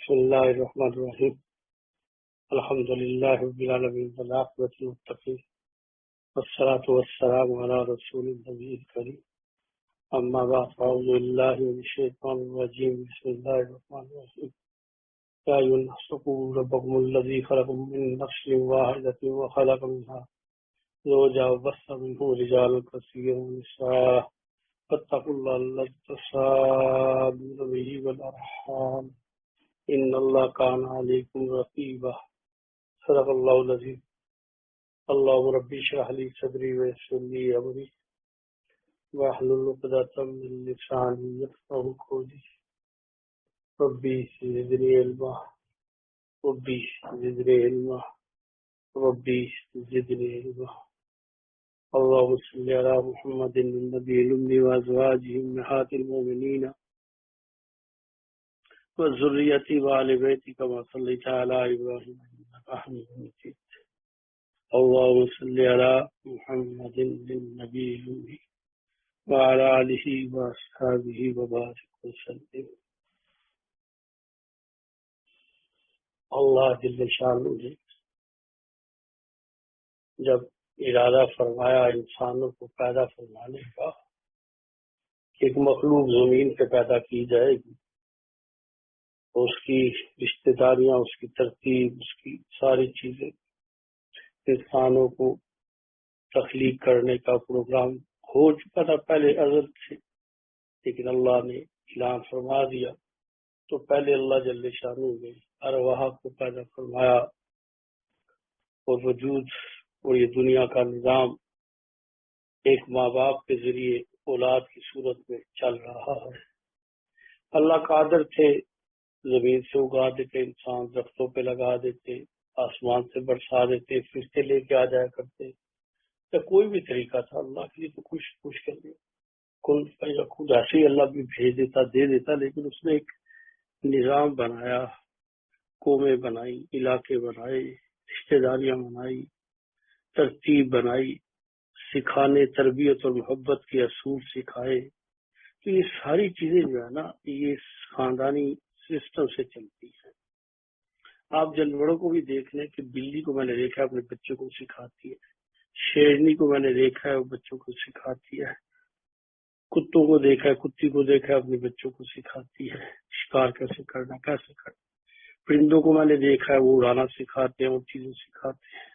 بسم الله الرحمن الرحيم. الحمد لله رب العالمين والعاقبة للمتقين والصلاة والسلام على رسول النبي الكريم. أما بعد فأعوذ بالله من الشيطان الرجيم. بسم الله الرحمن الرحيم. يا أيها الناس اتقوا ربكم الذي خلقكم من نفس واحدة وخلق منها زوجها وبث منه رجالا كثيرا ونساء فاتقوا الله الذي تساءلون به والأرحام إن الله كان عليكم رقيبا. صدق الله العظيم. اللهم ربي اشرح لي صدري ويسر لي أمري واحلل عقدة من لساني يفقهوا قولي. ربي زدني علما ربي زدني علما ربي زدني علما. اللهم صل على محمد النبي الأمي وأزواجه أمهات المؤمنين وذرية وآل بيته كما صليت على إبراهيم إنك حميد مجيد. اللهم صل على محمد النبي الأمي وعلى آله وأصحابه وبارك وسلم. اللہ جل شانہ نے جب ارادہ فرمایا انسانوں کو پیدا فرمانے کا کہ ایک مخلوق زمین پہ پیدا کی جائے گی، اس کی رشتہ داریاں، اس کی ترتیب، اس کی ساری چیزیں، انسانوں کو تخلیق کرنے کا پروگرام ہو چکا تھا پہلے ازل سے، لیکن اللہ نے اعلان فرما دیا تو پہلے اللہ جل شانہ نے ارواح کو پیدا فرمایا اور وجود اور یہ دنیا کا نظام ایک ماں باپ کے ذریعے اولاد کی صورت میں چل رہا ہے۔ اللہ قادر تھے زمین سے اگا دیتے، انسان درختوں پہ لگا دیتے، آسمان سے برسا دیتے، فرشتے لے کے آ جایا کرتے، یا کوئی بھی طریقہ تھا اللہ کے لیے تو کچھ کر دیا، خود ایسے ہی اللہ بھی بھیج دیتا، دے دیتا، لیکن اس نے ایک نظام بنایا، قومیں بنائی، علاقے بنائے، رشتہ داریاں بنائی، ترتیب بنائی، سکھانے، تربیت اور محبت کے اصول سکھائے۔ تو یہ ساری چیزیں جو ہے نا، یہ خاندانی سسٹم سے چلتی ہے۔ آپ جانوروں کو بھی دیکھ لیں کہ بلی کو میں نے دیکھا ہے اپنے بچوں کو سکھاتی ہے، شیرنی کو میں نے دیکھا ہے وہ بچوں کو سکھاتی ہے، کتوں کو دیکھا ہے، کتی کو دیکھا ہے اپنے بچوں کو سکھاتی ہے شکار کیسے کرنا، کیسے کرنا۔ پرندوں کو میں نے دیکھا ہے وہ اڑانا سکھاتے ہیں، وہ چیزیں سکھاتے ہیں،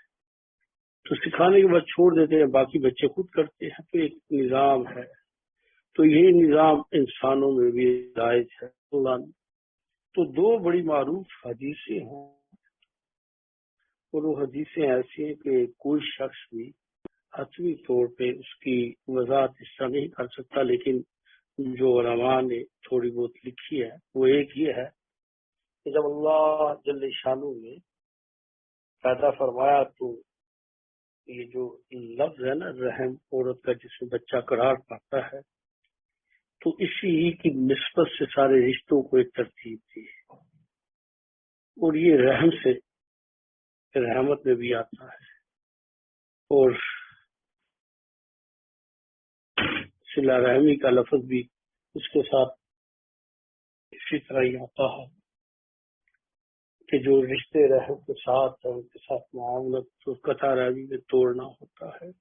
تو سکھانے کے بعد چھوڑ دیتے ہیں، باقی بچے خود کرتے ہیں۔ تو ایک نظام ہے، تو یہ نظام انسانوں میں بھی رائج ہے اللہ نے۔ تو دو بڑی معروف حدیثیں ہیں، اور وہ حدیثیں ایسی ہیں کہ کوئی شخص بھی حتمی طور پہ اس کی وضاحت اس طرح نہیں کر سکتا، لیکن جو علماء نے تھوڑی بہت لکھی ہے وہ ایک یہ ہے کہ جب اللہ جل شانہ نے پیدا فرمایا تو یہ جو لفظ ہے نا رحم، عورت کا جس میں بچہ قرار پاتا ہے، تو اسی ہی کی نسبت سے سارے رشتوں کو ایک ترتیب دی، اور یہ رحم سے رحمت میں بھی آتا ہے، اور صلہ رحمی کا لفظ بھی اس کے ساتھ اسی طرح ہی آتا ہے کہ جو رشتے رحم کے ساتھ ہیں ان کے ساتھ معاملت تو قطع رحمی میں توڑنا ہوتا ہے۔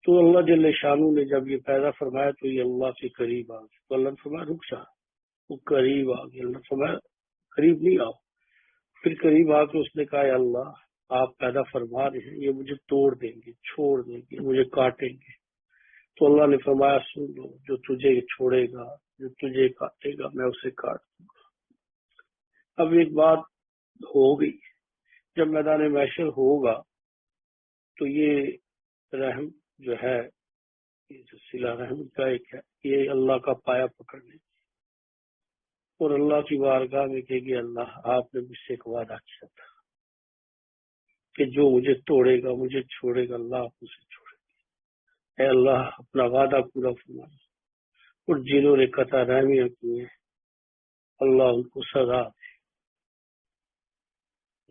تو اللہ جل شانہ نے جب یہ پیدا فرمایا تو یہ اللہ کے قریب آ گیا، تو اللہ نے فرمایا رک جا، وہ قریب آ گیا، اللہ نے فرمایا قریب نہیں آؤ۔ پھر قریب آ کے اس نے کہا یا اللہ آپ پیدا فرما رہے ہیں، یہ مجھے توڑ دیں گے، چھوڑ دیں گے، مجھے کاٹیں گے۔ تو اللہ نے فرمایا سن لو، جو تجھے چھوڑے گا، جو تجھے کاٹے گا، میں اسے کاٹ دوں گا۔ اب ایک بات ہو گئی، جب میدان محشر ہوگا تو یہ رحم جو ہے، یہ جو صلہ رحم کا ایک ہے، یہ اللہ کا پایا پکڑنے اور اللہ کی بارگاہ میں کہے گی اللہ آپ نے مجھ سے ایک وعدہ کیا تھا کہ جو مجھے توڑے گا، مجھے چھوڑے گا، اللہ آپ اسے چھوڑے گا۔ اے اللہ اپنا وعدہ پورا فرما، اور جنہوں نے قطع رحمیاں کی ہیں اللہ ان کو سزا دے۔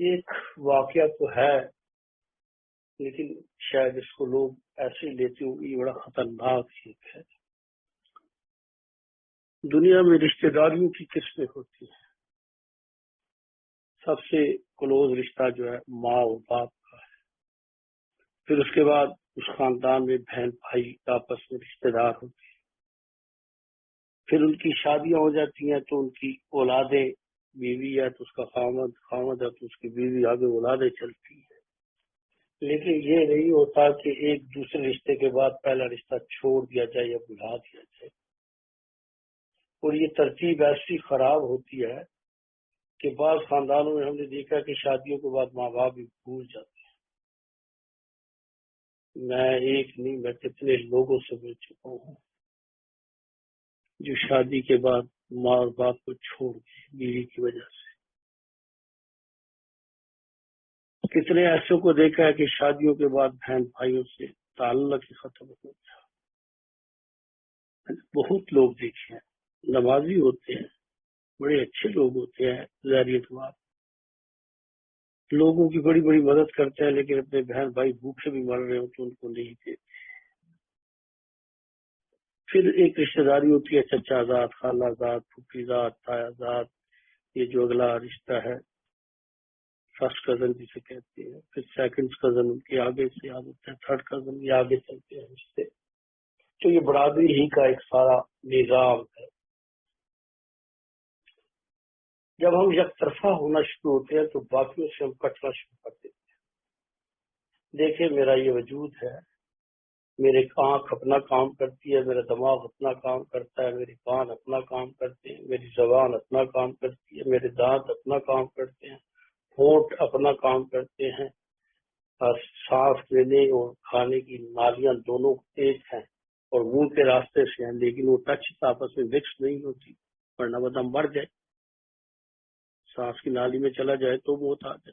ایک واقعہ تو ہے لیکن شاید اس کو لوگ ایسے ہی لیتے ہوں، یہ بڑا خطرناک چیز ہے۔ دنیا میں رشتہ داریوں کی قسمیں ہوتی ہیں، سب سے کلوز رشتہ جو ہے ماں اور باپ کا ہے. پھر اس کے بعد اس خاندان میں بہن بھائی آپس میں رشتے دار ہوتے ہیں. پھر ان کی شادیاں ہو جاتی ہیں تو ان کی اولادیں، بیوی ہے تو اس کا خامد ہے تو اس کی بیوی، آگے اولادیں چلتی ہیں. لیکن یہ نہیں ہوتا کہ ایک دوسرے رشتے کے بعد پہلا رشتہ چھوڑ دیا جائے یا بلا دیا جائے. اور یہ ترتیب ایسی خراب ہوتی ہے کہ بعض خاندانوں میں ہم نے دیکھا کہ شادیوں کے بعد ماں باپ بھی بھول جاتے ہیں. میں ایک نہیں، میں کتنے لوگوں سے مل چکا ہوں جو شادی کے بعد ماں اور باپ کو چھوڑ گئے بیوی کی وجہ سے. کتنے ایسوں کو دیکھا ہے کہ شادیوں کے بعد بہن بھائیوں سے تعلق ہی ختم ہو گیا. بہت لوگ دیکھے ہیں، نمازی ہوتے ہیں، بڑے اچھے لوگ ہوتے ہیں، ظاہری اعتبار لوگوں کی بڑی بڑی مدد کرتے ہیں، لیکن اپنے بہن بھائی بھوکے بھی مر رہے ہو تو ان کو نہیں دیتے. پھر ایک رشتہ داری ہوتی ہے چچا زاد، خالہ زاد، پھوپھی زاد، تایا زاد، یہ جو اگلا رشتہ ہے فرسٹ کزن جسے کہتے ہیں. پھر سیکنڈ کزن ان کے آگے سے یاد ہوتا ہے، تھرڈ کزن یہ آگے چلتے ہیں رشتے. تو یہ برادری ہی کا ایک سارا نظام ہے. جب ہم یک طرفہ ہونا شروع ہوتے ہیں تو باقیوں سے ہم کٹنا شروع کر دیتے ہیں. دیکھیں میرا یہ وجود ہے، میرے آنکھ اپنا کام کرتی ہے، میرا دماغ اپنا کام کرتا ہے، میری کان اپنا کام کرتے ہیں، میری زبان اپنا کام کرتی ہے، میرے دانت اپنا کام کرتے ہیں، ہونٹ اپنا کام کرتے ہیں. سانس لینے اور کھانے کی نالیاں دونوں ایک ہیں اور منہ کے راستے سے ہیں، لیکن وہ ٹچ آپس میں مکس نہیں ہوتی، ورنہ بندہ مر جائے. سانس کی نالی میں چلا جائے تو موت آ جائے.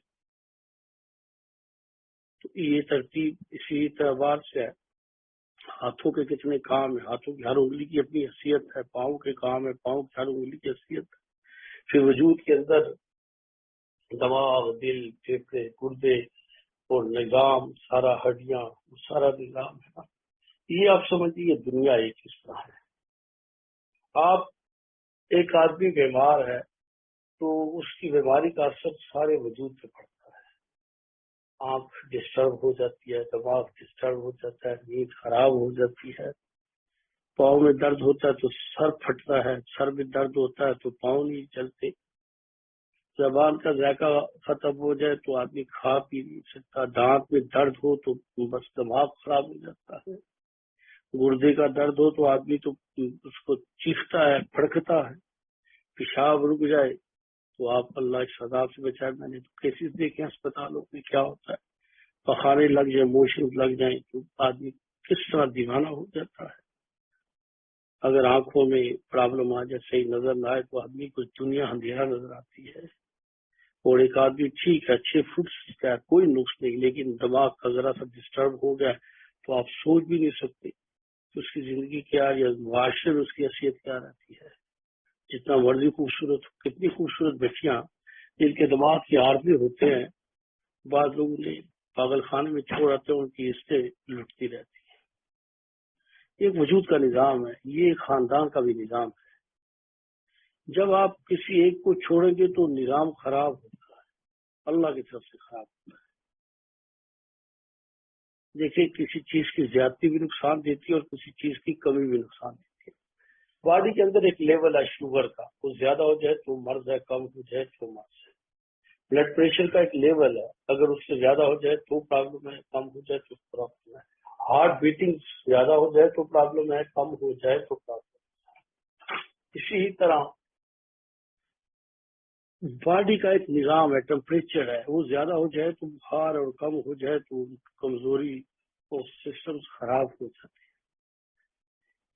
تو یہ ترتیب اسی اعتبار سے ہے. ہاتھوں کے کتنے کام ہیں، ہاتھوں کی ہر انگلی کی اپنی حیثیت ہے. پاؤں کے کام ہے، پاؤں کی ہر انگلی کی حیثیت ہے. پھر وجود کے اندر دماغ، دل، پھیپھڑے، گردے اور نظام، سارا ہڈیاں، سارا نظام ہے. یہ آپ سمجھیے یہ دنیا ایک اس طرح ہے. آپ ایک آدمی بیمار ہے تو اس کی بیماری کا اثر سارے وجود پہ پڑتا ہے. آنکھ ڈسٹرب ہو جاتی ہے، دماغ ڈسٹرب ہو جاتا ہے، نیند خراب ہو جاتی ہے. پاؤں میں درد ہوتا ہے تو سر پھٹتا ہے، سر میں درد ہوتا ہے تو پاؤں نہیں چلتے. زبان کا ذائقہ ختم ہو جائے تو آدمی کھا پی نہیں سکتا. دانت میں درد ہو تو بس دماغ خراب ہو جاتا ہے. گردے کا درد ہو تو آدمی تو اس کو چیختا ہے، پھڑکتا ہے. پیشاب رک جائے تو آپ اللہ اس عذاب سے بچائے. میں نے تو کیسز دیکھے اسپتالوں میں کیا ہوتا ہے. پخانے لگ جائیں، موشن لگ جائیں تو آدمی کس طرح دیوانہ ہو جاتا ہے. اگر آنکھوں میں پرابلم آ جائے، صحیح نظر نہ آئے تو آدمی کو دنیا اندھیرا نظر آتی ہے. اور ایک آدمی ٹھیک ہے، اچھے فوڈس کا کوئی نقص نہیں، لیکن دماغ کا ذرا سا ڈسٹرب ہو گیا تو آپ سوچ بھی نہیں سکتے کہ اس کی زندگی کیا یا معاشرے میں اس کی حیثیت کیا رہتی ہے. جتنا مرضی خوبصورت، کتنی خوبصورت بچیاں جن کے دماغ کے عارضے ہوتے ہیں، بعض لوگوں نے پاگل خانے میں چھوڑ آتے ہیں، ان کی عزتیں لٹتی رہتی ہیں. ایک وجود کا نظام ہے، یہ ایک خاندان کا بھی نظام ہے. جب آپ کسی ایک کو چھوڑیں گے تو نظام خراب ہوتا ہے، اللہ کی طرف سے خراب ہوتا ہے. دیکھیں کسی چیز کی زیادتی بھی نقصان دیتی ہے اور کسی چیز کی کمی بھی نقصان دیتی ہے. باڈی کے اندر ایک لیول ہے شوگر کا، وہ زیادہ ہو جائے تو مرض ہے، کم ہو جائے تو مرض ہے. بلڈ پریشر کا ایک لیول ہے، اگر اس سے زیادہ ہو جائے تو پرابلم ہے، کم ہو جائے تو پرابلم ہے. ہارٹ بیٹنگ زیادہ ہو جائے تو پرابلم ہے، کم ہو جائے تو پرابلم ہے. اسی طرح باڈی کا ایک نظام ہے، ٹمپریچر ہے، وہ زیادہ ہو جائے تو بخار اور کم ہو جائے تو کمزوری اور سسٹم خراب ہو جاتے ہیں.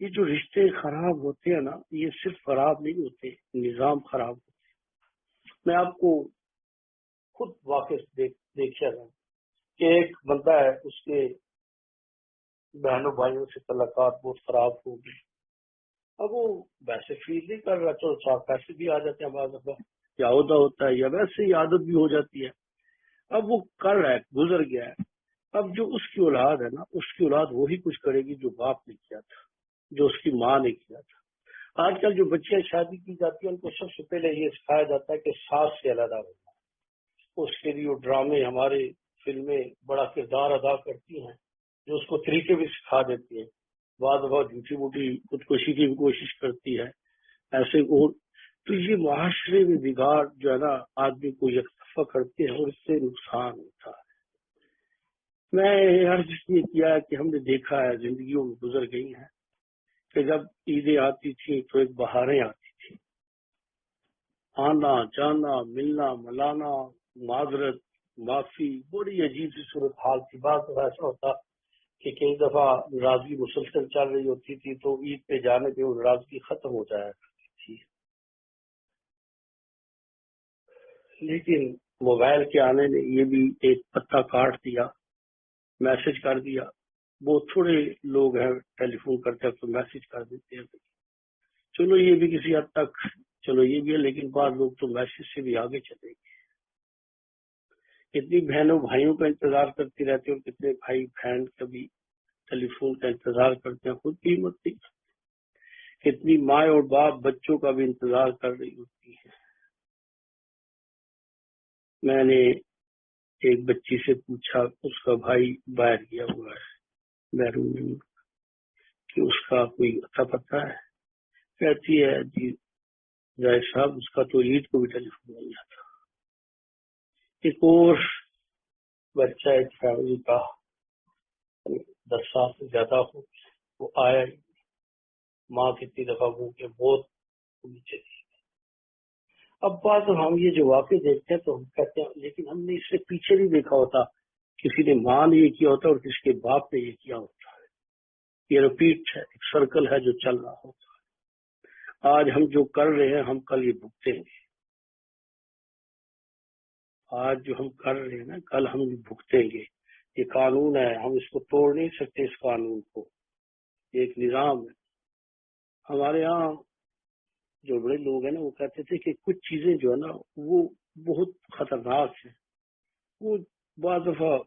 یہ جو رشتے خراب ہوتے ہیں نا، یہ صرف خراب نہیں ہوتے، نظام خراب ہوتے ہیں. میں آپ کو خود واقع دیکھا گا کہ ایک بندہ ہے، اس کے بہنوں بھائیوں سے تعلقات بہت خراب ہو گئی. اب وہ ویسے فیل نہیں کر رہا، تو صاف پیسے بھی آ جاتے ہیں بعض دفعہ، یا عہدہ ہوتا ہے یا ویسے ہی عادت بھی ہو جاتی ہے. اب وہ کر رہا ہے، گزر گیا ہے. اب جو اس کی اولاد ہے نا، اس کی اولاد وہی کچھ کرے گی جو باپ نے کیا تھا، جو اس کی ماں نے کیا تھا. آج کل جو بچیاں شادی کی جاتی ہیں ان کو سب سے پہلے یہ سکھایا جاتا ہے کہ ساس سے علیحدہ ہونا. اس کے لیے ڈرامے ہمارے فلمیں بڑا کردار ادا کرتی ہیں جو اس کو طریقے بھی سکھا دیتی ہیں. بعض بہت جھوٹی موٹی خودکشی کی بھی کوشش کرتی ہے ایسے. اور تو یہ معاشرے میں بگاڑ جو ہے نا آدمی کو یکطرفہ کرتے ہیں اور اس سے نقصان ہوتا ہے. میں عرض اس لیے کیا کہ ہم نے دیکھا ہے زندگیوں میں گزر گئی ہیں کہ جب عیدیں آتی تھیں تو ایک بہاریں آتی تھیں، آنا جانا ملنا ملانا معذرت معافی، بڑی عجیب سی صورتحال تھی. بعض دفعہ ایسا ہوتا کہ کئی دفعہ ناراضگی مسلسل چل رہی ہوتی تھی تو عید پہ جانے پہ وہ ناراضگی ختم ہو جایا کرتی تھی. لیکن موبائل کے آنے نے یہ بھی ایک پتا کاٹ دیا، میسج کر دیا. بہت تھوڑے لوگ ہیں ٹیلی فون کرتے ہیں تو میسج کر دیتے ہیں. چلو یہ بھی کسی حد تک چلو یہ بھی ہے، لیکن بعض لوگ تو میسج سے بھی آگے چلے گئے. کتنی بہنوں بھائیوں کا انتظار کرتی رہتی ہیں اور کتنے بھائی بہن کبھی ٹیلی فون کا انتظار کرتے ہیں، خود کی ہمت نہیں. کتنی ماں اور باپ بچوں کا بھی انتظار کر رہی ہوتی ہے. میں نے ایک بچی سے پوچھا، اس کا بھائی باہر گیا ہوا ہے بیرون ملک، کہ اس کا کوئی اتا پتا ہے؟ کہتی ہے جی زاہد صاحب اس کا تو عید کو بھی ٹیلی فون نہیں آتا. ایک اور بچہ ایک فیملی کا 10 سال سے زیادہ ہو، وہ آیا ہی، ماں کتنی دفعہ وہ کہ بہت نیچے تھی. اب بات ہم یہ جو واقع دیکھتے ہیں تو ہم کہتے ہیں لیکن ہم نے اس سے پیچھے نہیں دیکھا ہوتا، کسی نے ماں نے یہ کیا ہوتا اور کسی کے باپ نے یہ کیا ہوتا ہے. یہ ریپیٹ ہے، ایک سرکل ہے جو چل رہا ہوتا ہے. آج ہم جو کر رہے ہیں ہم کل یہ بھگتیں گے. آج جو ہم کر رہے ہیں نا کل ہم یہ بھگتیں گے. یہ قانون ہے، ہم اس کو توڑ نہیں سکتے. اس قانون کو یہ ایک نظام ہے. ہمارے ہاں جو بڑے لوگ ہیں نا وہ کہتے تھے کہ کچھ چیزیں جو ہے نا وہ بہت خطرناک ہیں. وہ بعض دفعہ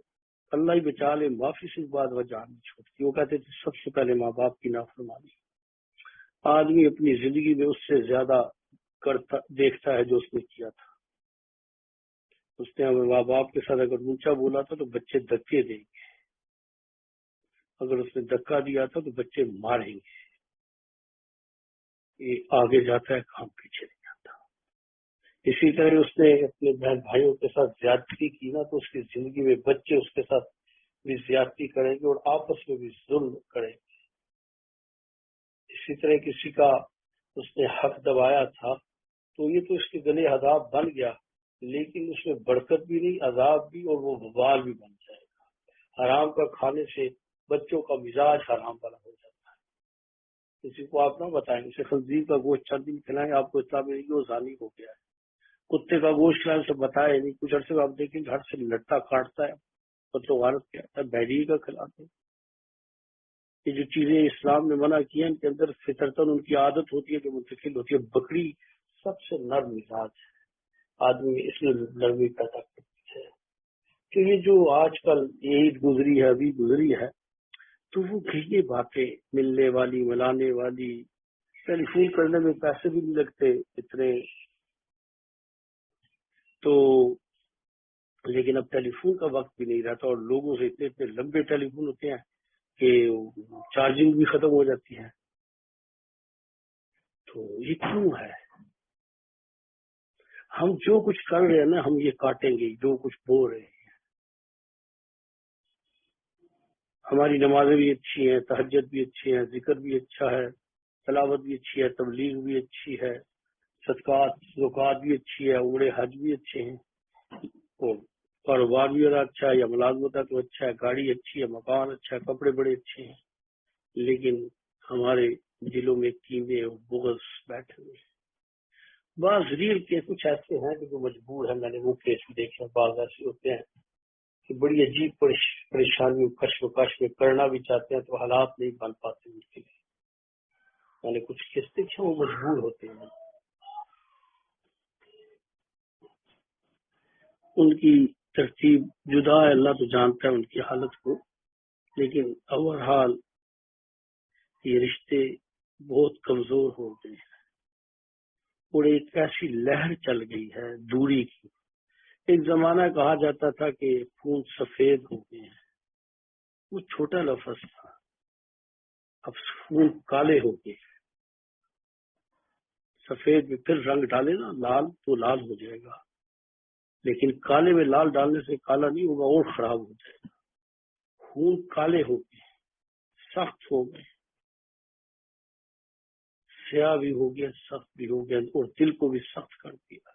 اللہ ہی بچا لے، معافی سے بعض دفعہ جان نہیں چھوڑتی. وہ کہتے تھے سب سے پہلے ماں باپ کی نافرمانی. آدمی اپنی زندگی میں اس سے زیادہ کرتا دیکھتا ہے جو اس نے کیا تھا. اس نے ہمیں ماں باپ کے ساتھ اگر اونچا بولا تھا تو بچے دھکے دیں گے، اگر اس نے دھکا دیا تھا تو بچے ماریں گے. یہ آگے جاتا ہے، کام پیچھے نہیں جاتا. اسی طرح اس نے اپنے بہن بھائیوں کے ساتھ زیادتی کی نا تو اس کی زندگی میں بچے اس کے ساتھ بھی زیادتی کریں گے اور آپس میں بھی ظلم کریں گے. اسی طرح کسی کا اس نے حق دبایا تھا تو یہ تو اس کے گلے عذاب بن گیا، لیکن اس میں برکت بھی نہیں، عذاب بھی، اور وہ وبال بھی بن جائے گا. حرام کا کھانے سے بچوں کا مزاج حرام والا ہو جاتا ہے. کسی کو آپ نہ بتائیں اسے خنزیر کا گوشت چند دن کھلائیں آپ کو اطلاع ملے گی وہ زانی ہو گیا ہے. کتے کا گوشت کھلائیں اسے بتائے نہیں، کچھ عرصے میں آپ دیکھیں گھر سے لٹا کاٹتا ہے تو غارت کیا ہے بحری کا کھلاتے ہیں. یہ جو چیزیں اسلام نے منع کی ہیں ان کے اندر فطرتاً ان کی عادت ہوتی ہے جو منتقل ہوتی ہے. بکری سب سے نرم مزاج ہے، آدمی اس میں نرمی پیدا کرتی ہے. کہ یہ جو آج کل عید گزری ہے ابھی گزری ہے تو وہ یہ باتیں ملنے والی ملانے والی، ٹیلی فون کرنے میں پیسے بھی نہیں لگتے اتنے تو، لیکن اب ٹیلی فون کا وقت بھی نہیں رہتا اور لوگوں سے اتنے اتنے لمبے ٹیلی فون ہوتے ہیں کہ چارجنگ بھی ختم ہو جاتی ہے. تو یہ کیوں ہے؟ ہم جو کچھ کر رہے ہیں نا ہم یہ کاٹیں گے جو کچھ بول رہے ہیں. ہماری نمازیں بھی اچھی ہیں، تہجد بھی اچھی ہیں، ذکر بھی اچھا ہے، تلاوت بھی اچھی ہے، تبلیغ بھی اچھی ہے، صدقات زکوٰۃ بھی اچھی ہے، عمرے حج بھی اچھے ہیں، اور کاروبار بھی اچھا ہے یا ملازمت ہے تو اچھا ہے، گاڑی اچھی ہے، مکان اچھا ہے، کپڑے بڑے اچھے ہیں. لیکن ہمارے دلوں میں کینے اور بغض بیٹھے ہوئے. بعض ریل کے کچھ ایسے ہیں کہ جو مجبور ہیں، میں نے وہ کیس بھی دیکھے. بعض ایسے ہوتے ہیں کہ بڑی عجیب پریشانی کشمکش میں کرنا بھی چاہتے ہیں تو حالات نہیں بن پاتے ان کے لیے. میں نے کچھ کیس دیکھے وہ مجبور ہوتے ہیں. ان کی ترتیب جدا ہے، اللہ تو جانتا ہے ان کی حالت کو، لیکن اوورحال یہ رشتے بہت کمزور ہو گئے ہیں اور ایک ایسی لہر چل گئی ہے دوری کی ایک زمانہ کہا جاتا تھا کہ خون سفید ہو گئے ہیں، وہ چھوٹا لفظ تھا. اب خون کالے ہو گئے. سفید میں پھر رنگ ڈالے نا لال تو لال ہو جائے گا، لیکن کالے میں لال ڈالنے سے کالا نہیں ہوگا اور خراب ہو جائے گا. خون کالے ہو گئے، سخت ہو گئے، سیاہ بھی ہو گیا، سخت بھی ہو گیا، اور دل کو بھی سخت کر دیا.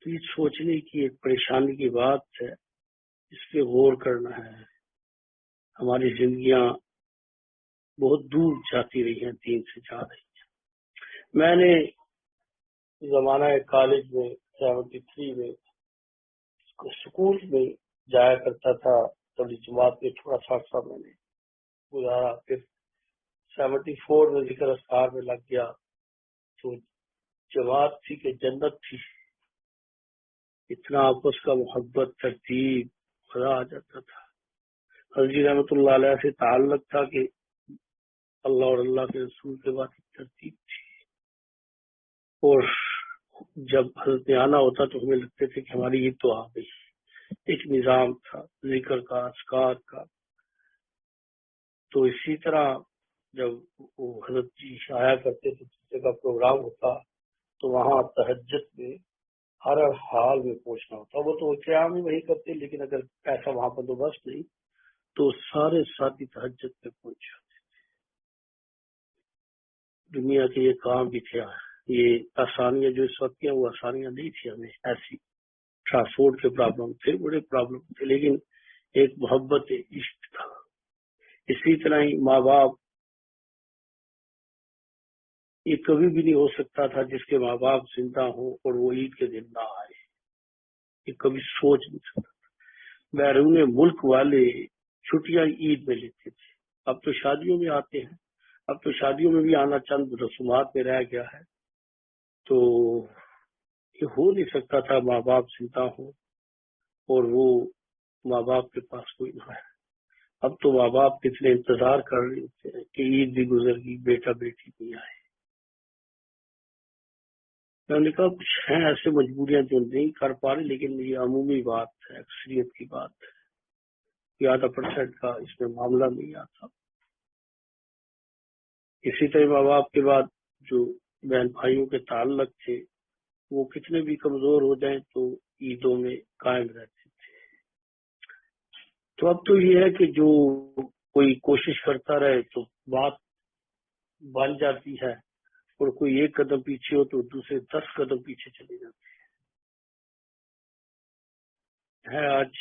تو یہ سوچنے کی ایک پریشانی کی بات ہے، اس پہ غور کرنا ہے. ہماری زندگیاں بہت دور جاتی رہی ہیں، دین سے جا رہی ہیں. میں نے زمانہ کالج میں 73 میں اسکول میں جایا کرتا تھا. تبھی جماعت میں تھوڑا سا عرصہ میں نے گزارا. پھر 74 میں ذکر اذکار میں لگ گیا. تو جماعت تھی کہ جنت تھی، اتنا آپس کا محبت، ترتیب، مزہ آ جاتا تھا. حضرت جی رحمۃ اللہ علیہ سے تعلق تھا کہ اللہ اور اللہ کے رسول کے بعد ایک ترتیب تھی. اور جب حضرت آنا ہوتا تو ہمیں لگتے تھے کہ ہماری عید تو آ گئی. ایک نظام تھا ذکر کا، اذکار کا. تو اسی طرح جب وہ حضرت جی آیا کرتے تھے، کسی کا پروگرام ہوتا تو وہاں تہجد میں ہر حال میں پہنچنا ہوتا. وہ تو قیام ہی وہی کرتے، لیکن اگر ایسا وہاں بندوبست نہیں تو سارے ساتھی تہجد پہ پہنچ جاتے. دنیا کے یہ کام بھی تھے. یہ آسانیاں جو اس وقت ہیں وہ آسانیاں نہیں تھی. ہمیں ایسی ٹرانسپورٹ کے پرابلم تھے، بڑے پرابلم تھے، لیکن ایک محبت عشق تھا. اسی طرح ہی ماں باپ، یہ کبھی بھی نہیں ہو سکتا تھا جس کے ماں باپ زندہ ہوں اور وہ عید کے دن نہ آئے. یہ کبھی سوچ نہیں سکتا. بیرون ملک والے چھٹیاں عید میں لیتے تھے. اب تو شادیوں میں آتے ہیں. اب تو شادیوں میں بھی آنا چند رسومات میں رہ گیا ہے. تو یہ ہو نہیں سکتا تھا ماں باپ زندہ ہوں اور وہ ماں باپ کے پاس کوئی نہ ہے. اب تو ماں باپ کتنے انتظار کر رہے ہوتے ہیں کہ عید بھی گزر گئی، بیٹا بیٹی نہیں آئے. میں نے کہا کچھ ہیں ایسے مجبوریاں جو نہیں کر پا رہی، لیکن یہ عمومی بات ہے، اکثریت کی بات ہے. یہ 0.5% کا اس میں معاملہ نہیں آتا. اسی طرح ماں باپ کے بعد جو بہن بھائیوں کے تعلق تھے وہ کتنے بھی کمزور ہو جائیں تو عیدوں میں قائم رہتے تھے. تو اب تو یہ ہے کہ جو کوئی کوشش کرتا رہے تو بات بن جاتی ہے، اور کوئی ایک قدم پیچھے ہو تو دوسرے 10 قدم پیچھے چلے جاتے ہیں. آج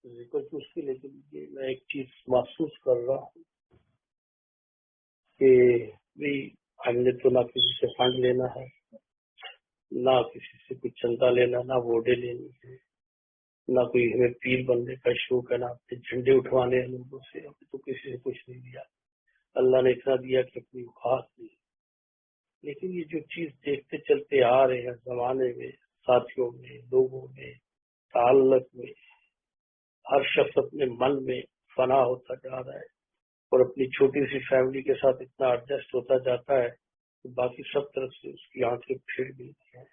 ذکر تو اس کی، لیکن یہ میں ایک چیز محسوس کر رہا ہوں کہ بھئی ہم نے تو نہ کسی سے فنڈ لینا ہے، نہ کسی سے کچھ چندہ لینا، نہ ووٹیں لینی ہے، نہ کوئی ہمیں پیر بننے کا شوق ہے، نہ اپنے جھنڈے اٹھوانے ہیں لوگوں سے. ہمیں تو کسی سے کچھ نہیں دیا. اللہ نے اتنا دیا کہ اپنی اوقات نہیں. لیکن یہ جو چیز دیکھتے چلتے آ رہے ہیں زمانے میں، ساتھیوں میں، لوگوں میں، تعلق میں، ہر شخص اپنے من میں فنا ہوتا جا رہا ہے اور اپنی چھوٹی سی فیملی کے ساتھ اتنا ایڈجسٹ ہوتا جاتا ہے کہ باقی سب طرف سے اس کی آنکھیں پھر ملتی ہیں.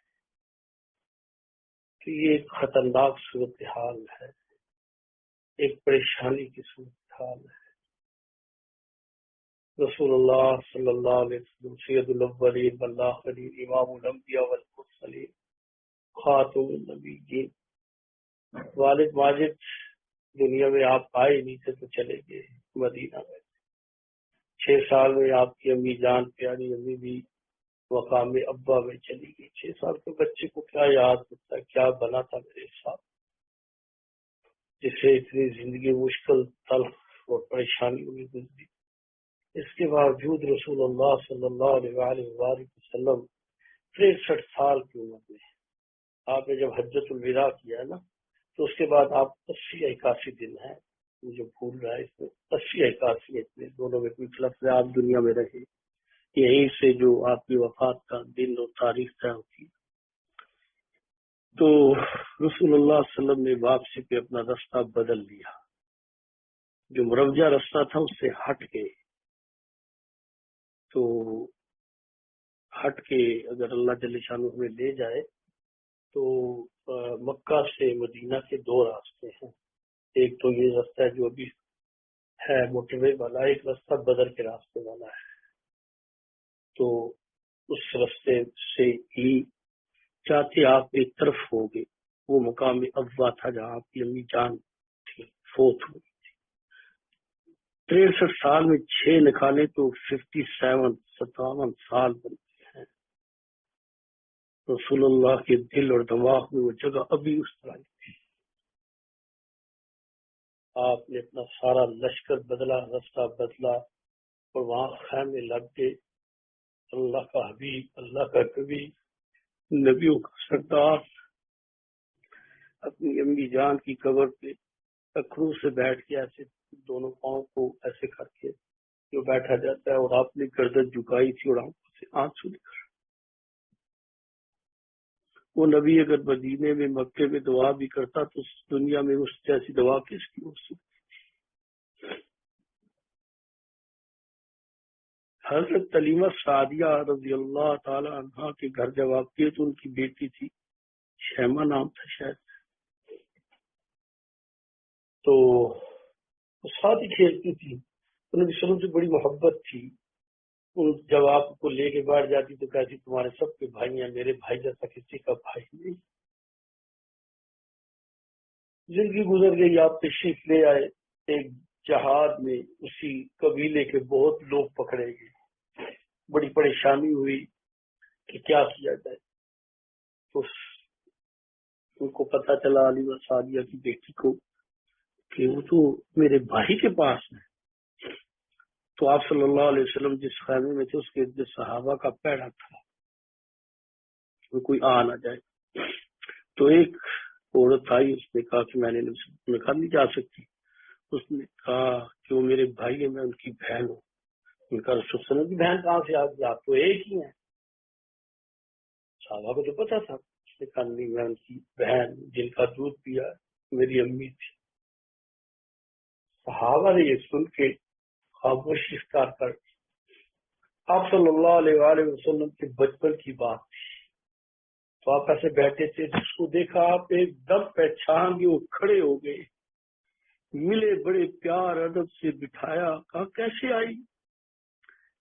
تو یہ ایک خطرناک صورتحال ہے، ایک پریشانی کی صورتحال ہے. رسول اللہ صلی اللہ علیہ وسلم سید الاولین والآخرین، امام الانبیاء والمرسلین، خاتم النبیین. والد ماجد دنیا میں آپ آئے نہیں تھے تو چلے گئے مدینہ میں. 6 سال میں آپ کی امی جان پیاری امی بھی مقام ابا میں چلی گئی. 6 سال کے بچے کو کیا یاد ہوتا ہے کیا بنا تھا میرے ساتھ، جسے اتنی زندگی مشکل، تلخ اور پریشانیوں میں گزری. اس کے باوجود رسول اللہ صلی اللہ علیہ وآلہ وسلم 63 سال کی عمر میں، آپ نے جب حجۃ الوداع کیا نا تو اس کے بعد آپ 80-81 دن ہیں، مجھے بھول رہا ہے اس میں 80-81 اتنے دونوں میں کوئی لفظ ہے. آپ دنیا میں رہے، یہیں سے جو آپ کی وفات کا دن اور تاریخ طے ہوتی. تو رسول اللہ صلی اللہ علیہ وسلم نے واپسی پہ اپنا راستہ بدل لیا. جو مروجہ راستہ تھا اس سے ہٹ کے، تو ہٹ کے اگر اللہ جل شانہ ہمیں لے جائے تو مکہ سے مدینہ کے دو راستے ہیں. ایک تو یہ راستہ ہے جو ابھی ہے موٹر وے والا، ایک راستہ بدر کے راستے والا ہے. تو اس راستے سے ہی چاہتے آپ ایک طرف ہو گے. وہ مقام ابوا تھا جہاں آپ کی امی جان تھی، فوت ہوئی. 63 سال میں 6 نکالے تو 57 سال بنتے ہیں. رسول اللہ کے دل اور دماغ میں وہ جگہ ابھی اس طرح تھی. آپ نے اپنا سارا لشکر بدلا، راستہ بدلا، اور وہاں خیمے لگ گئے. اللہ کا حبیب، اللہ کا کبھی، نبیوں کا سردار اپنی امی جان کی قبر پہ اکھروں سے بیٹھ کے ایسے دونوں پاؤں کو ایسے کر کے جو بیٹھا جاتا ہے، اور آپ نے گردن جھکائی تھی اور آنکھوں سے آنسو نکل. وہ نبی اگر مدینے میں مکے میں دعا بھی کرتا تو اس دنیا میں اس جیسی دعا کس کی ہو سکتی. حضرت علیمہ سعدیہ رضی اللہ تعالی عنہا کے گھر جب آپ گئے تو ان کی بیٹی تھی، شیمہ نام تھا شاید. تو وہ ساتھ ہی کھیلتی تھی، انہیں بھی شروع سے بڑی محبت تھی. جب آپ کو لے کے بیٹھ جاتی تو کہتی تمہارے سب کے بھائی ہیں، میرے بھائی جیسا کسی کا بھائی نہیں. زندگی گزر گئی، آپ تشریف لے آئے. ایک جہاد میں اسی قبیلے کے بہت لوگ پکڑے گئے، بڑی پریشانی ہوئی کہ کیا کیا جائے. تو ان کو پتہ چلا علیمہ سعدیہ کی بیٹی کو کہ وہ تو میرے بھائی کے پاس ہے. تو آپ صلی اللہ علیہ وسلم جس خیمے میں تھے اس کے جو صحابہ کا پیڑا تھا وہ کوئی آ نہ جائے. تو ایک عورت آئی، اس نے کہا کہ میں نے نکال نہیں جا سکتی. اس نے کہا کہ وہ میرے بھائی ہیں، میں ان کی بہن ہوں. ان کا رسول صلی اللہ علیہ وسلم کی بہن کہاں سے آ گئی، آپ تو ایک ہی ہیں. صحابہ کو تو پتا تھا. اس نے کہا نہیں، میں ان کی بہن جن کا دودھ پیا میری امی تھی. صحابہ نے یہ سن کے خاموشی اختیار کر. آپ صلی اللہ علیہ وآلہ وسلم کے بچپن کی بات تھی. تو آپ ایسے بیٹھے تھے، جس کو دیکھا آپ ایک دم پہچان گئے، وہ کھڑے ہو گئے، ملے، بڑے پیار ادب سے بٹھایا. کہا کیسے آئی؟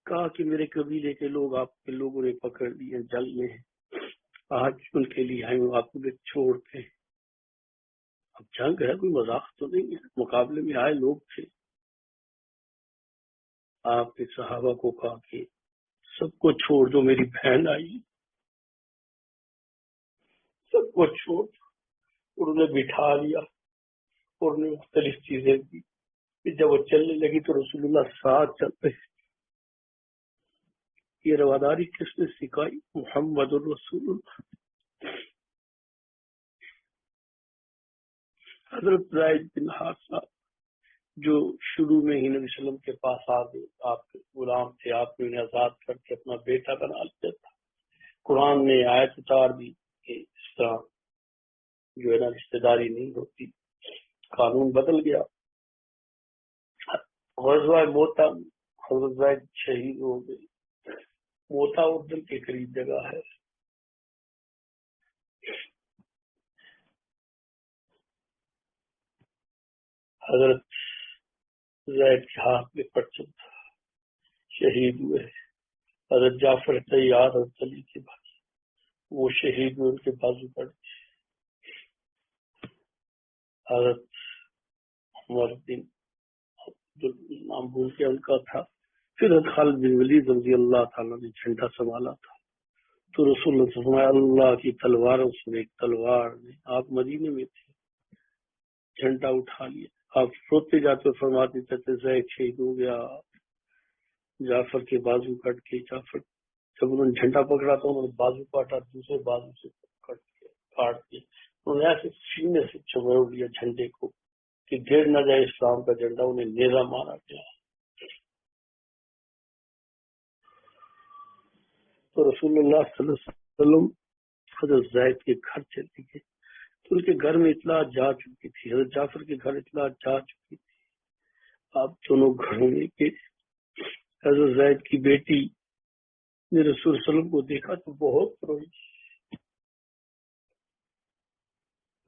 کہا کہ میرے قبیلے کے لوگ آپ کے لوگوں نے پکڑ لیے، جل میں ہیں، آج ان کے لیے آئے ہوں، آپ کو چھوڑ کے. اب جنگ ہے، کوئی مذاق تو نہیں ہے، مقابلے میں آئے لوگ تھے. آپ کے صحابہ کو کہا کہ سب کو چھوڑ دو، میری بہن آئی، سب کو چھوڑ دو. انہوں نے بٹھا لیا اور انہیں مختلف چیزیں دی. جب وہ چلنے لگی تو رسول اللہ ساتھ چل رہے. یہ رواداری کس نے سکھائی؟ محمد الرسول اللہ. حضرت زید بن حارثہ جو شروع میں ہی نبی صلی اللہ علیہ وسلم کے پاس آ گئے، آپ کے غلام تھے، آپ نے انہیں آزاد کر کے اپنا بیٹا بنا لیا تھا. قرآن نے آیت اتار دی کہ اس طرح جو ہے نا رشتے داری نہیں ہوتی، قانون بدل گیا. غزوہ موتا حضرت زید شہید ہو گئے. موتا اردن کے قریب جگہ ہے. حضرت زید کے ہاتھ میں پرچم تھا، شہید ہوئے. حضرت جعفر طیار اور علی کے بھائی وہ شہید ہوئے، ان کے بازو پڑ گئے. حضرت عمر بن نام بھول کے ان کا تھا. پھر حضرت خالد بن ولید رضی اللہ تعالیٰ نے جھنڈا سنبھالا تھا. تو رسول اللہ صلی اللہ علیہ وسلم اللہ کی تلواروں سے ایک تلوار نے، آپ مدینے میں تھے، جھنڈا اٹھا لیا. آپ روتے جاتے فرماتے تھے زید شہید ہو گیا. جعفر کے بازو کٹ کے، جعفر جب انہوں نے جھنڈا پکڑا تو انہوں نے بازو کاٹا، دوسرے بازو سے کاٹ کے انہوں نے ایسے سینے سے چبوڑ لیا جھنڈے کو کہ گر نہ جائے اسلام کا جھنڈا. انہیں نیزہ مارا گیا. تو رسول اللہ صلی اللہ علیہ وسلم حضرت زید کے گھر چلے گئے تو ان کے گھر میں اطلاع جا چکی تھی. حضرت جعفر کے گھر اطلاع جا چکی تھی. آپ دونوں گھروں میں کے حضرت زید کی بیٹی نے رسول صلی اللہ علیہ وسلم کو دیکھا تو بہت روئی.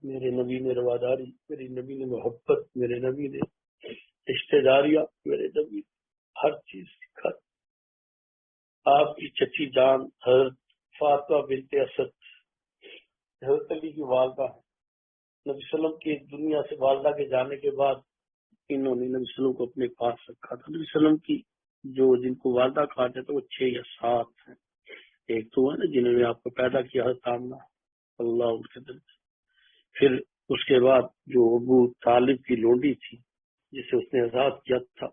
میرے نبی نے رواداری، میرے نبی نے محبت، میرے نبی نے رشتے داریاں، میرے نبی نے ہر چیز سکھا۔ آپ کی چچی جان حضرت فاطمہ بنت اسد حضرت علی کی والدہ ہے۔ نبی صلی اللہ علیہ وسلم کی دنیا سے والدہ کے جانے کے بعد انہوں نے نبی صلی اللہ علیہ وسلم کو اپنے پاس رکھا تھا۔ نبی صلی اللہ علیہ وسلم کی جو جن کو والدہ کہا جاتا ہے وہ 6 یا 7 ہیں۔ ایک تو ہے نا جنہوں نے آپ کو پیدا کیا حضرت آمنہ، اللہ ان کے دل سے۔ پھر اس کے بعد جو ابو طالب کی لونڈی تھی جسے اس نے آزاد کیا تھا،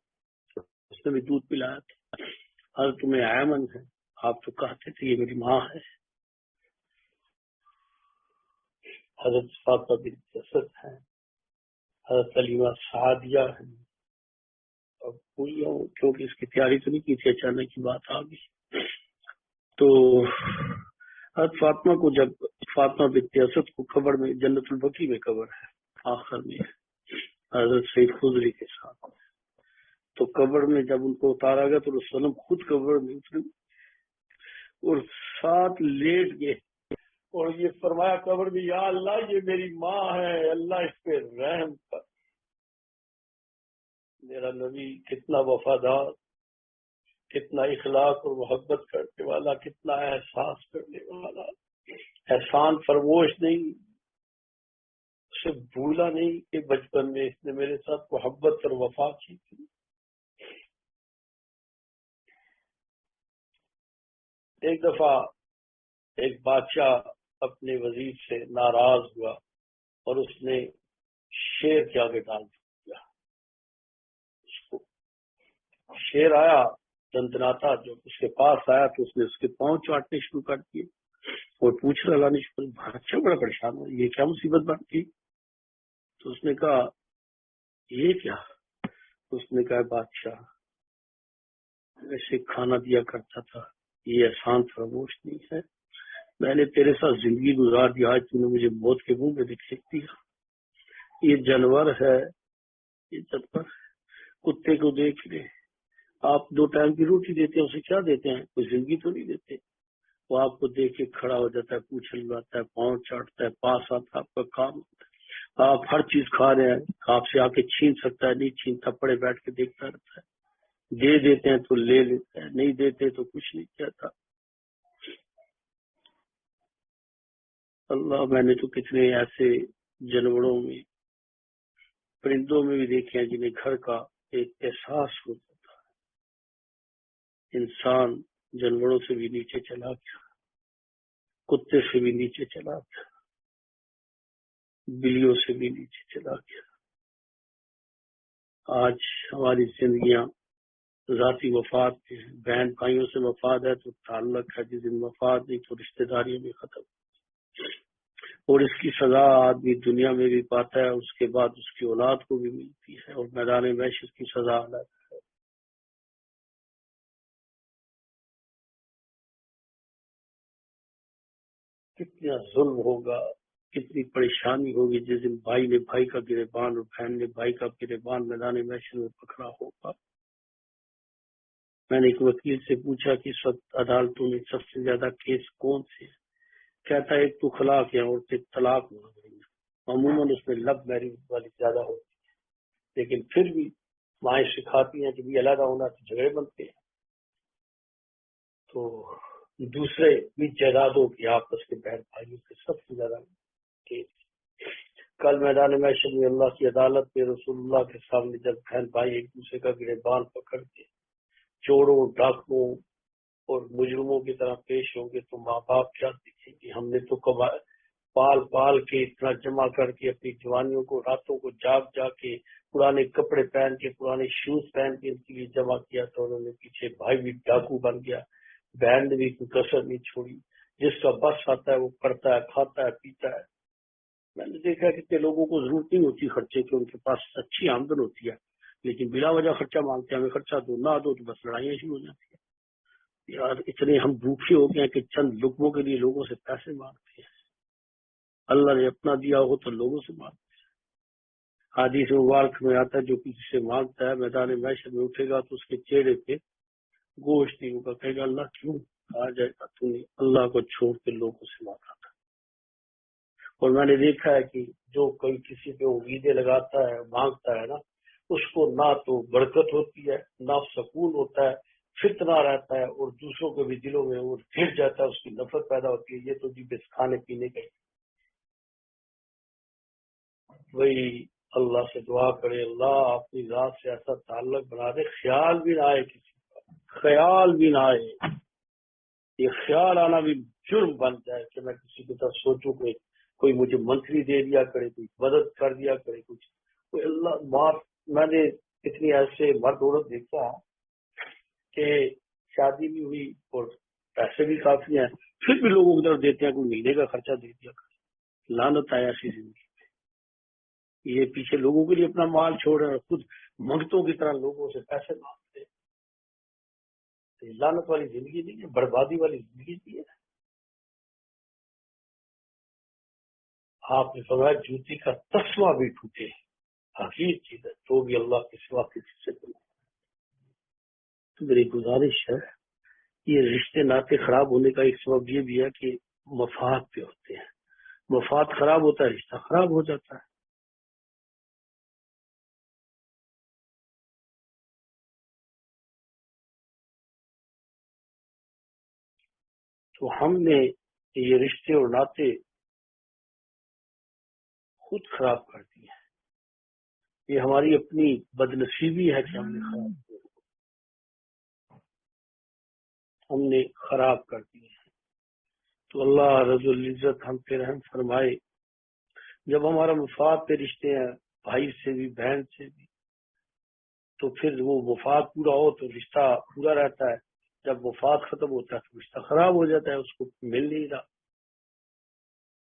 اس نے بھی دودھ پلایا تھا۔ حضرت تمہیں ایمن ہے، آپ تو کہتے تھے یہ میری ماں ہے۔ حضرت فاطمہ بنت اسد ہیں، حضرت علیمہ سعدیہ ہیں۔ اب بھول گیا ہوں کیونکہ اس کی تیاری تو نہیں کی تھی، اچانک کی بات آ گئی۔ تو حضرت فاطمہ کو جب فاطمہ بنت اسد کو قبر میں جنت البقیع میں قبر ہے، آخر میں حضرت سید خضری کے ساتھ، تو قبر میں جب ان کو اتارا گیا تو رسول اللہ خود قبر میں اترے اور ساتھ لیٹ گئے اور یہ فرمایا قبر میں، یا اللہ یہ میری ماں ہے، اللہ اس پہ رحم کر۔ میرا نبی کتنا وفادار، کتنا اخلاق اور محبت کرنے والا، کتنا احساس کرنے والا، احسان فرموش نہیں، اسے بھولا نہیں کہ بچپن میں اس نے میرے ساتھ محبت اور وفا کی تھی۔ ایک دفعہ ایک بادشاہ اپنے وزیر سے ناراض ہوا اور اس نے شیر کے آگے ڈال دیا۔ اس کو شیر آیا دندناتا، جو اس کے پاس آیا تو اس نے اس کے پاؤں چاٹنے شروع کر دیے اور پوچھ رہا لانے شروع، بادشاہ بڑا پریشان ہوا، یہ کیا مصیبت بن گئی؟ تو اس نے کہا یہ کیا؟ اس نے کہا بادشاہ ایسے کھانا دیا کرتا تھا، یہ احسان فراموش نہیں ہے، میں نے تیرے ساتھ زندگی گزار دی، آج تم نے مجھے موت کے منہ میں پھینک دیا۔ یہ جانور ہے، یہ جانور کتے کو دیکھ لے، آپ 2 ٹائم کی روٹی دیتے ہیں، اسے کیا دیتے ہیں؟ کوئی زندگی تو نہیں دیتے۔ وہ آپ کو دیکھ کے کھڑا ہو جاتا ہے، پوچھ لگاتا ہے، پاؤں چاٹتا ہے، پاس آتا ہے، آپ کا کام ہوتا ہے، آپ ہر چیز کھا رہے ہیں، آپ سے آ کے چھین سکتا ہے، نہیں چھینتا، پڑے بیٹھ کے دیکھتا رہتا ہے، دے دیتے ہیں تو لے لیتا ہے، نہیں دیتے تو کچھ نہیں کہتا۔ اللہ، میں نے تو کتنے ایسے جانوروں میں، پرندوں میں بھی دیکھے ہیں جنہیں گھر کا ایک احساس ہوتا تھا۔ انسان جانوروں سے بھی نیچے چلا گیا، کتے سے بھی نیچے چلا گیا، بلیوں سے بھی نیچے چلا گیا۔ آج ہماری زندگیاں ذاتی مفاد پہ ہیں، بہن بھائیوں سے مفاد ہے تو تعلق ہے، جس دن مفاد نہیں تو رشتہ داریاں بھی ختم، اور اس کی سزا آدمی دنیا میں بھی پاتا ہے، اس کے بعد اس کی اولاد کو بھی ملتی ہے، اور میدان محشر کی سزا الگ ہے۔ کتنا ظلم ہوگا، کتنی پریشانی ہوگی جس دن بھائی نے بھائی کا گریبان اور بہن نے بھائی کا گریبان میدان محشر میں پکڑا ہوگا۔ میں نے ایک وکیل سے پوچھا کہ اس وقت عدالتوں میں سب سے زیادہ کیس کون سے ہیں؟ کہتا ہے ایک تو خلاق ہے، اور پھر طلاق ہو گئی ہے، عموماً اس میں لو میرج والی زیادہ ہوتی ہے، لیکن پھر بھی مائیں سکھاتی ہیں کہ بھی علیحدہ ہونا سے جھگڑے بنتے ہیں، تو دوسرے بھی جائیدادوں کی آپس کے بہن بھائیوں کے سب سے زیادہ کیس۔ کل میدان محشر میں اللہ کی عدالت میں رسول اللہ کے سامنے جب بہن بھائی ایک دوسرے کا گریبان پکڑ کے چوروں، ڈاکوؤں اور مجرموں کی طرح پیش ہوں گے تو ماں باپ کیا دیکھیں گے؟ ہم نے تو پال پال کے اتنا جمع کر کے اپنی جوانیوں کو، راتوں کو جاگ جا کے پرانے کپڑے پہن کے، پرانے شوز پہن کے ان کے لیے جمع کیا تھا، انہوں نے پیچھے بھائی بھی ڈاکو بن گیا، بہن نے بھی کوئی کسر نہیں چھوڑی، جس کا بس آتا ہے وہ کرتا ہے، کھاتا ہے، پیتا ہے۔ میں نے دیکھا کہ لوگوں کو ضرورت نہیں ہوتی خرچے کی، ان کے پاس اچھی آمدن ہوتی ہے، لیکن بلا وجہ خرچہ مانگتے ہیں، ہمیں خرچہ دو، نہ دو تو بس لڑائیاں شروع ہو جاتی ہیں۔ یار اتنے ہم بھوکے ہو گئے ہیں کہ چند لقموں کے لیے لوگوں سے پیسے مانگتے ہیں، اللہ نے اپنا دیا ہو تو لوگوں سے مانگتے ہیں۔ حدیث مبارک میں آتا ہے جو کسی سے مانگتا ہے میدان محشر میں اٹھے گا تو اس کے چہرے پہ گوشت نہیں ہوگا، کہے گا اللہ کیوں؟ آ جائے گا تو نے اللہ کو چھوڑ کے لوگوں سے مانگا تھا۔ اور میں نے دیکھا ہے کہ جو کوئی کسی پہ امیدیں لگاتا ہے مانگتا ہے نا، اس کو نہ تو برکت ہوتی ہے نہ سکون ہوتا ہے، فتنہ رہتا ہے، اور دوسروں کے بھی دلوں میں وہ گر جاتا ہے، اس کی نفرت پیدا ہوتی ہے۔ یہ تو جی بس کھانے پینے کا وہی اللہ سے دعا کرے، اللہ اپنی ذات سے ایسا تعلق بنا دے، خیال بھی نہ آئے کسی کا، خیال بھی نہ آئے، یہ خیال آنا بھی جرم بن جائے کہ میں کسی کی طرف سوچوں کہ کوئی مجھے منتری دے دیا کرے، کوئی مدد کر دیا کرے، کچھ کوئی اللہ بات۔ میں نے اتنی ایسے مرد عورت دیکھا کہ شادی بھی ہوئی اور پیسے بھی کافی ہیں، پھر بھی لوگوں کی طرف دیتے ہیں، کوئی مہینے کا خرچہ دے دیا کرے۔ لعنت آیا ایسی زندگی، یہ پیچھے لوگوں کے لیے اپنا مال چھوڑ رہے ہیں، خود منگتوں کی طرح لوگوں سے پیسے مانگتے ہیں۔ لعنت والی زندگی نہیں ہے، بربادی والی زندگی نہیں ہے۔ آپ نے فرمایا جوتی کا تسمہ بھی ٹوٹے، حقیق چیز ہے، تو بھی اللہ کے سوا کسی سے بنا۔ تو میری گزارش ہے، یہ رشتے ناطے خراب ہونے کا ایک سبب یہ بھی ہے کہ مفاد پہ ہوتے ہیں، مفاد خراب ہوتا ہے، رشتہ خراب ہو جاتا ہے۔ تو ہم نے یہ رشتے اور ناطے خود خراب کر دیے ہیں، یہ ہماری اپنی بدنصیبی ہے کہ ہم نے خراب کیا، ہم نے خراب کر دیے ہیں۔ تو اللہ رب العزت ہم پہ رحم فرمائے۔ جب ہمارا مفاد پہ رشتے ہیں، بھائی سے بھی بہن سے بھی، تو پھر وہ مفاد پورا ہو تو رشتہ پورا رہتا ہے، جب مفاد ختم ہوتا ہے تو رشتہ خراب ہو جاتا ہے، اس کو مل نہیں رہا۔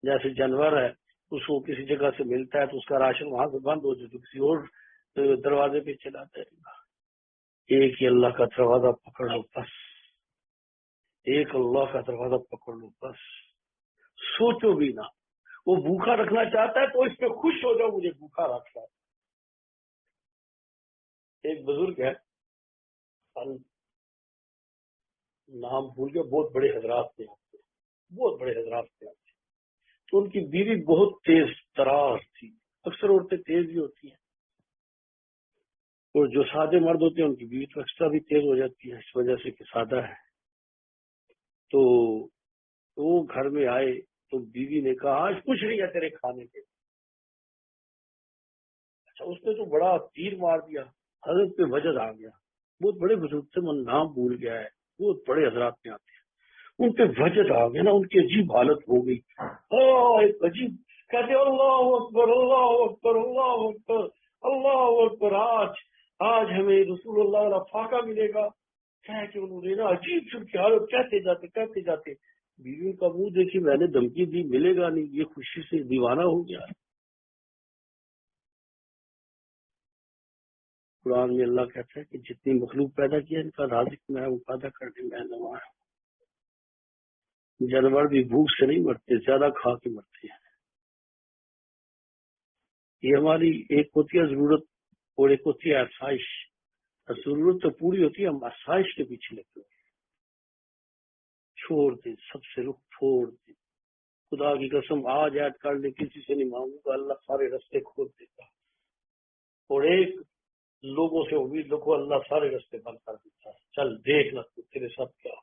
جیسے جانور ہے، اس کو کسی جگہ سے ملتا ہے تو اس کا راشن وہاں سے بند ہو جائے تو کسی اور دروازے پہ چلا جائے گا۔ ایک ہی اللہ کا دروازہ پکڑ لو بس، ایک اللہ کا دروازہ پکڑ لو بس، سوچو بھی نہ۔ وہ بھوکا رکھنا چاہتا ہے تو اس پہ خوش ہو جاؤ، مجھے بھوکا رکھتا ہے۔ ایک بزرگ ہے، نام بھول گیا، بہت بڑے حضرات تھے، بہت بڑے حضرات تھے، تو ان کی بیوی بہت تیز تراز تھی۔ اکثر عورتیں تیز بھی ہوتی ہیں، اور جو سادے مرد ہوتے ہیں ان کی بیوی تو ایکسٹرا بھی تیز ہو جاتی ہے، اس وجہ سے کہ سادہ ہے۔ تو وہ گھر میں آئے تو بیوی نے کہا آج کچھ نہیں ہے تیرے کھانے کے۔ اچھا، اس نے تو بڑا تیر مار دیا، حضرت پہ وجد آ گیا۔ بہت بڑے بزرگ سے من نام بھول گیا ہے، بہت بڑے حضرات میں آتے ہیں، ان پہ وجد آ گیا نا، ان کی عجیب حالت ہو گئی، ایک عجیب، کہتے اللہ اکبر اللہ اکبر اللہ اکبر اللہ اکبر، آج ہمیں رسول اللہ والا فاقہ ملے گا۔ کہ انہوں نے نا عجیب سن کی حالت، کہتے جاتے بیوی کا منہ دیکھی، میں نے دھمکی دی ملے گا نہیں، یہ خوشی سے دیوانہ ہو گیا۔ قرآن میں اللہ کہتا ہے کہ جتنی مخلوق پیدا کیا ان کا رازق میں ہے، وہ پیدا کرنے میں نواں ہے۔ جانور بھی بھوک سے نہیں مرتے، زیادہ کھا کے مرتے ہیں۔ یہ ہماری ایک ہوتی ہے ضرورت اور ایک ہوتی ہے آسائش۔ ضرورت تو پوری ہوتی ہے، ہم آسائش کے پیچھے لگتے ہیں۔ چھوڑ دیں، سب سے رخ پھوڑ دیں، خدا کی قسم آج ایڈ کر لے، کسی سے نہیں مانگوں گا، اللہ سارے رستے کھول دیتا۔ اور ایک لوگوں سے امید رکھو، اللہ سارے رستے بند کر دیتا ہے۔ چل دیکھ لگ تیرے ساتھ کیا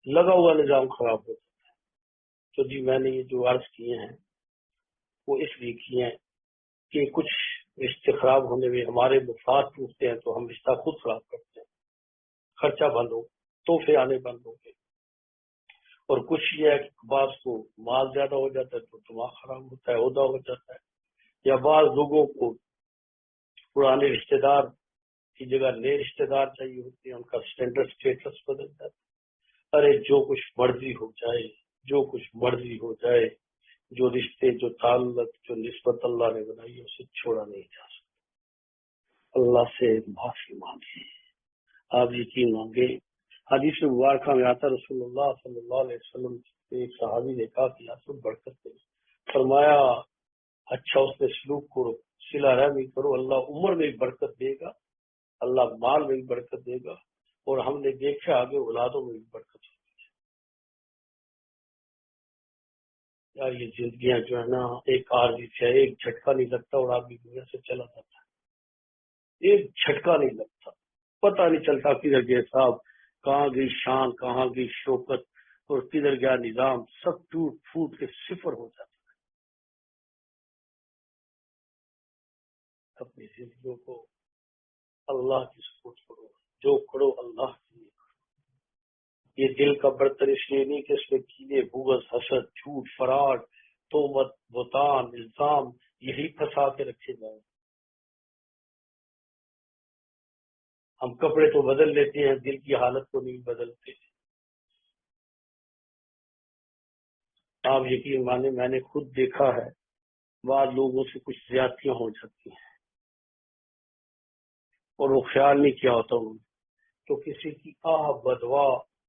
لگا ہوا نظام خراب ہو جاتا ہے۔ تو جی میں نے یہ جو عرض کیے ہیں وہ اس لیے کیے ہیں کہ کچھ رشتے خراب ہونے میں ہمارے مفاد ٹوٹتے ہیں تو ہم رشتہ خود خراب کرتے ہیں، خرچہ بند ہو، تحفے آنے بند ہو گئے، اور کچھ یہ ہے کہ بعض کو مال زیادہ ہو جاتا ہے تو دماغ خراب ہوتا ہے، عہدہ ہو جاتا ہے، یا بعض لوگوں کو پرانے رشتے دار کی جگہ نئے رشتے دار چاہیے ہوتے ہیں، ان کا اسٹینڈرڈ اسٹیٹس بدل جاتا ہے۔ ارے جو کچھ مرضی ہو جائے، جو کچھ مرضی ہو جائے، جو رشتے، جو تعلق، جو نسبت اللہ نے بنائی ہے اسے چھوڑا نہیں جا سکتا۔ اللہ سے معافی مانگے، آپ یقین مانگے۔ حدیث مبارکہ میں آتا رسول اللہ صلی اللہ علیہ وسلم سے ایک صحابی نے کہا کہ آپ برکت دے، فرمایا اچھا اس نے سلوک کرو، صلہ رحمی کرو، اللہ عمر میں برکت دے گا، اللہ مال میں بھی برکت دے گا، اور ہم نے دیکھا آگے اولادوں میں بھی برکت ہوگی۔ یار یہ زندگیاں جو ہے نا ایک عارضی سے ہے، ایک جھٹکا نہیں لگتا اور آدمی دنیا سے چلا جاتا ہے، ایک جھٹکا نہیں لگتا، پتہ نہیں چلتا کدھر گئے صاحب، کہاں گئی شان، کہاں گئی شوکت، اور کدھر گیا نظام، سب ٹوٹ پھوٹ کے صفر ہو جاتا ہے۔ اپنی زندگیوں کو اللہ کی سپورٹ کرو، جو کرو اللہ کے لیے۔ یہ دل کا برتن اس لیے نہیں کہ اس میں کینے، بغض، حسد، جھوٹ، فراڈ، تہمت، بہتان، الزام یہی پھنسا کے رکھے جائیں۔ ہم کپڑے تو بدل لیتے ہیں، دل کی حالت کو نہیں بدلتے۔ آپ یقین مانے میں نے خود دیکھا ہے، بعض لوگوں سے کچھ زیادتیاں ہو جاتی ہیں اور وہ خیال نہیں کیا ہوتا انہوں نے، تو کسی کی بدوا